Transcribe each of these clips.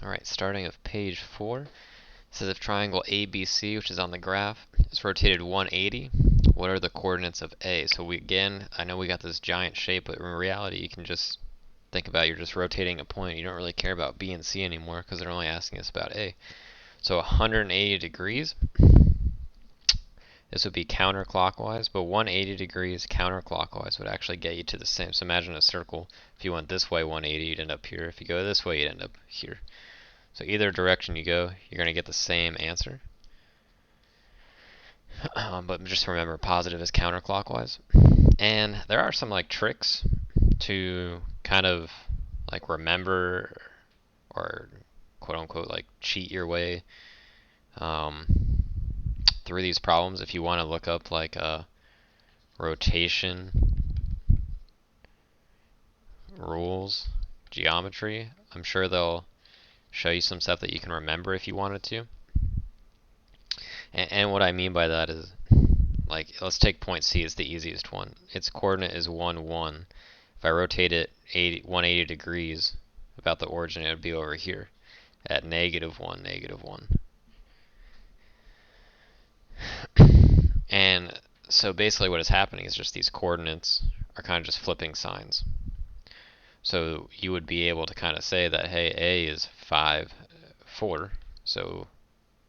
Alright, starting of page 4. It says if triangle ABC, which is on the graph, is rotated 180, what are the coordinates of A? So I know we got this giant shape, but in reality you can just think about you're just rotating a point. You don't really care about B and C anymore because they're only asking us about A. So 180 degrees, this would be counterclockwise, but 180 degrees counterclockwise would actually get you to the same. So imagine a circle. If you went this way 180, you'd end up here. If you go this way, you'd end up here. So either direction you go, you're going to get the same answer. But just remember, positive is counterclockwise. And there are some like tricks to kind of like remember or quote unquote like cheat your way through these problems. If you want to look up like a rotation rules geometry, I'm sure they'll show you some stuff that you can remember if you wanted to. And what I mean by that is, like, let's take point C as the easiest one. Its coordinate is 1, 1. If I rotate it 180 degrees about the origin, it would be over here at negative 1, negative 1. And so basically what is happening is just these coordinates are kind of just flipping signs. So you would be able to kind of say that, hey, A is 5, 4, so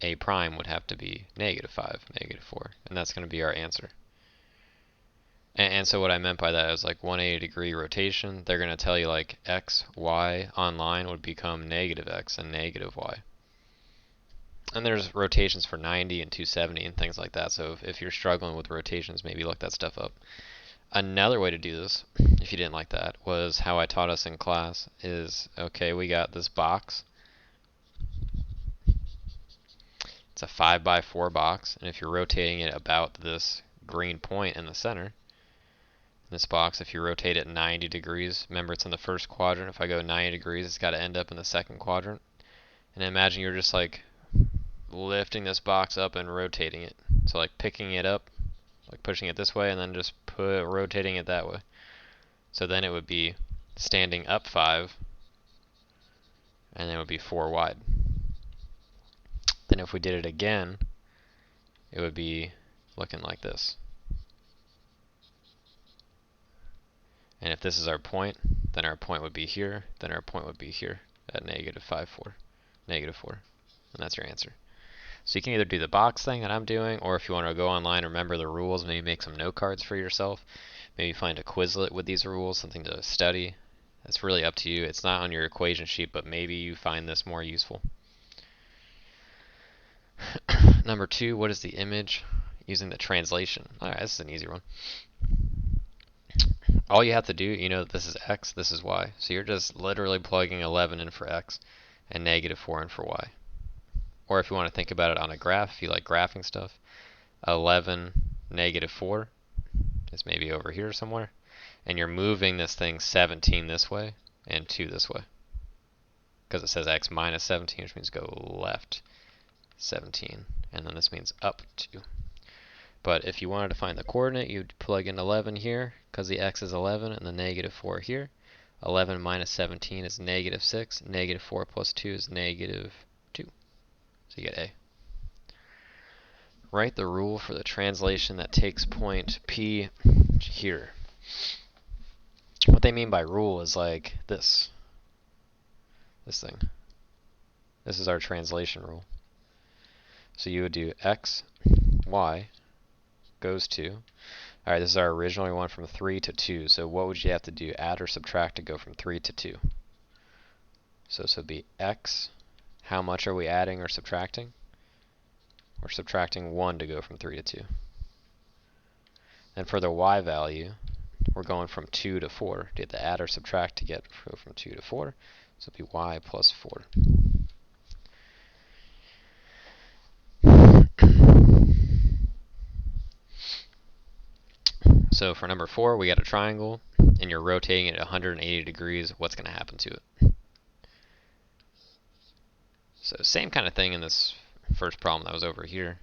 A prime would have to be negative 5, negative 4, and that's going to be our answer. And so what I meant by that is like 180 degree rotation, they're going to tell you like x, y on line would become negative x and negative y. And there's rotations for 90 and 270 and things like that, so if you're struggling with rotations, maybe look that stuff up. Another way to do this, if you didn't like that, was how I taught us in class is, okay, we got this box. It's a 5x4 box, and if you're rotating it about this green point in the center, this box, if you rotate it 90 degrees, remember it's in the first quadrant, if I go 90 degrees, it's got to end up in the second quadrant. And imagine you're just like lifting this box up and rotating it. So like picking it up, like pushing it this way, and then just rotating it that way. So then it would be standing up 5, and then it would be 4 wide. Then if we did it again, it would be looking like this. And if this is our point, then our point would be here, then our point would be here at negative 5, 4, negative 4. And that's your answer. So you can either do the box thing that I'm doing, or if you want to go online, remember the rules, maybe make some note cards for yourself. Maybe find a Quizlet with these rules, something to study. That's really up to you. It's not on your equation sheet, but maybe you find this more useful. Number 2, what is the image? Using the translation. Alright, this is an easy one. All you have to do, you know that this is x, this is y. So you're just literally plugging 11 in for x and negative 4 in for y. Or if you want to think about it on a graph, if you like graphing stuff, 11, negative 4 is maybe over here somewhere. And you're moving this thing 17 this way and 2 this way. Because it says x minus 17, which means go left 17. And then this means up 2. But if you wanted to find the coordinate, you'd plug in 11 here, because the x is 11, and the negative 4 here. 11 minus 17 is negative 6. Negative 4 plus 2 is negative 2. So you get A. Write the rule for the translation that takes point P here. What they mean by rule is like this. This thing. This is our translation rule. So you would do x, y, goes to. Alright, this is our original. We went from 3 to 2. So what would you have to do? Add or subtract to go from 3 to 2? So this would be x. How much are we adding or subtracting? We're subtracting 1 to go from 3 to 2. And for the y value, we're going from 2 to 4. Did the add or subtract to go from 2 to 4? So it'd be y plus 4. So for number 4, we got a triangle, and you're rotating it at 180 degrees. What's going to happen to it? So same kind of thing in this first problem that was over here.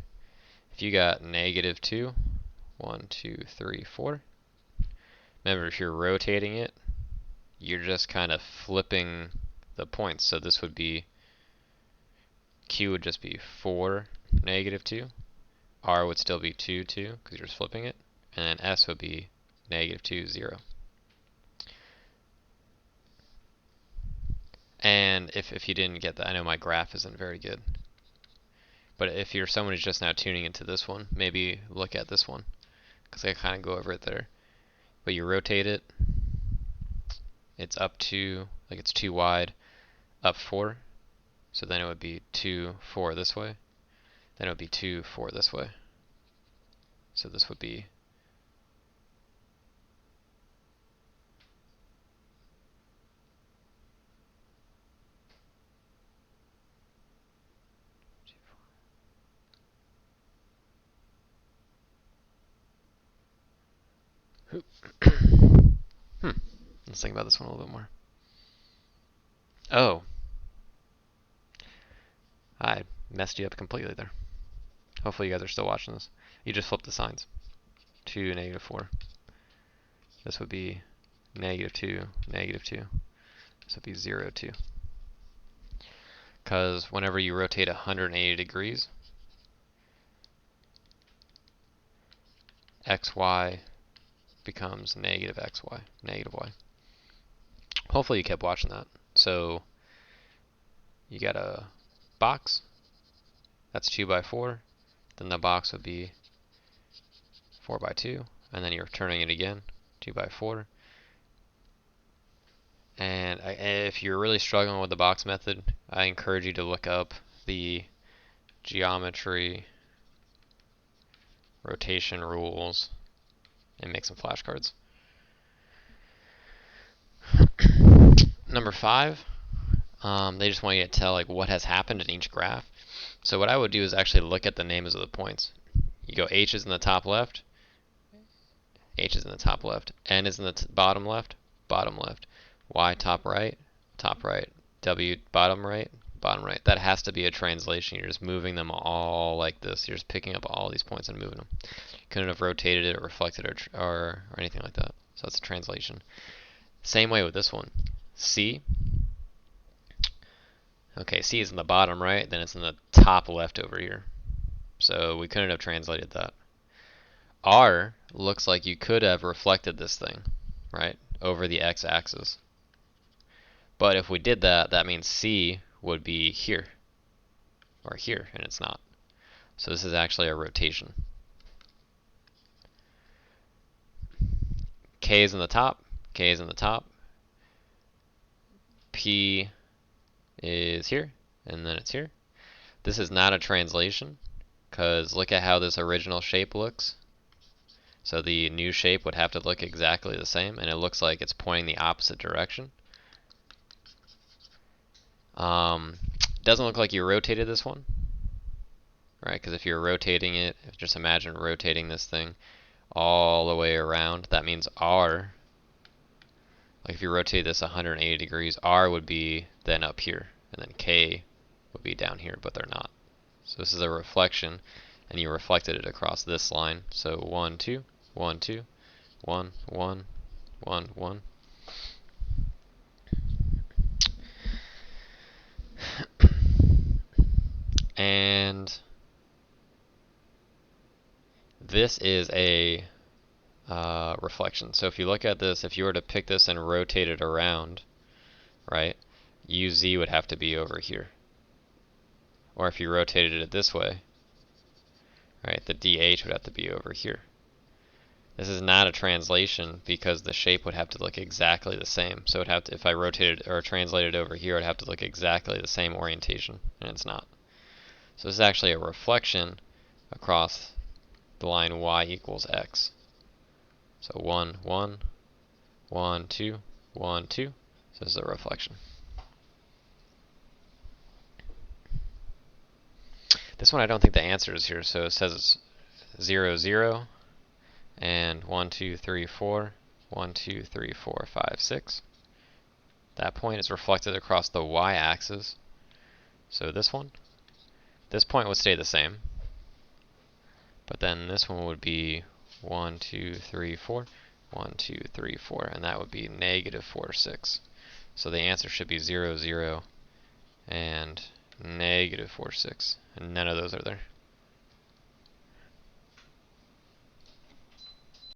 If you got negative 2, 1, 2, 3, 4. Remember, if you're rotating it, you're just kind of flipping the points. So this would be Q would just be 4, -2. R would still be 2, 2, because you're just flipping it. And then S would be -2, 0. And if you didn't get that, I know my graph isn't very good. But if you're someone who's just now tuning into this one, maybe look at this one, because I kind of go over it there. But you rotate it, it's up 2, like it's too wide, up 4. So then it would be 2, 4 this way. Then it would be 2, 4 this way. So this would be let's think about this one a little bit more. Oh, I messed you up completely there. Hopefully you guys are still watching this. You just flip the signs. 2, -4. This would be -2, -2. This would be 0, 2. Because whenever you rotate 180 degrees, xy becomes -xy, -y. Hopefully you kept watching that. So you got a box, that's 2 by 4, then the box would be 4 by 2, and then you're turning it again, 2 by 4. And if you're really struggling with the box method, I encourage you to look up the geometry rotation rules and make some flashcards. Number 5, they just want you to tell like what has happened in each graph. So what I would do is actually look at the names of the points. You go H is in the top left, H is in the top left, N is in the bottom left, Y top right, W bottom right, bottom right. That has to be a translation. You're just moving them all like this. You're just picking up all these points and moving them. You couldn't have rotated it or reflected or anything like that. So that's a translation. Same way with this one. C. Okay, C is in the bottom right, then it's in the top left over here. So we couldn't have translated that. R looks like you could have reflected this thing, right, over the x-axis. But if we did that, that means C would be here, or here, and it's not. So this is actually a rotation. K is in the top, K is in the top. P is here, and then it's here. This is not a translation, because look at how this original shape looks. So the new shape would have to look exactly the same, and it looks like it's pointing the opposite direction. Doesn't look like you rotated this one, right? Because if you're rotating it, just imagine rotating this thing all the way around. That means R, like if you rotate this 180 degrees, R would be then up here, and then K would be down here, but they're not. So this is a reflection, and you reflected it across this line. So 1, 2, 1, 2, 1, 1, 1, 1. And this is a reflection. So if you look at this, if you were to pick this and rotate it around, right, UZ would have to be over here. Or if you rotated it this way, right, the DH would have to be over here. This is not a translation because the shape would have to look exactly the same. So it'd have to, if I rotated or translated over here, it'd have to look exactly the same orientation, and it's not. So this is actually a reflection across the line y equals x. So 1, 1, 1, 2, 1, 2. So this is a reflection. This one I don't think the answer is here, so it says it's 0, 0, and 1, 2, 3, 4, 1, 2, 3, 4, 5, 6. That point is reflected across the y-axis. So this one, this point would stay the same, but then this one would be 1, 2, 3, 4, 1, 2, 3, 4, and that would be -4, 6. So the answer should be 0, 0, and -4, negative 4, 6, and none of those are there.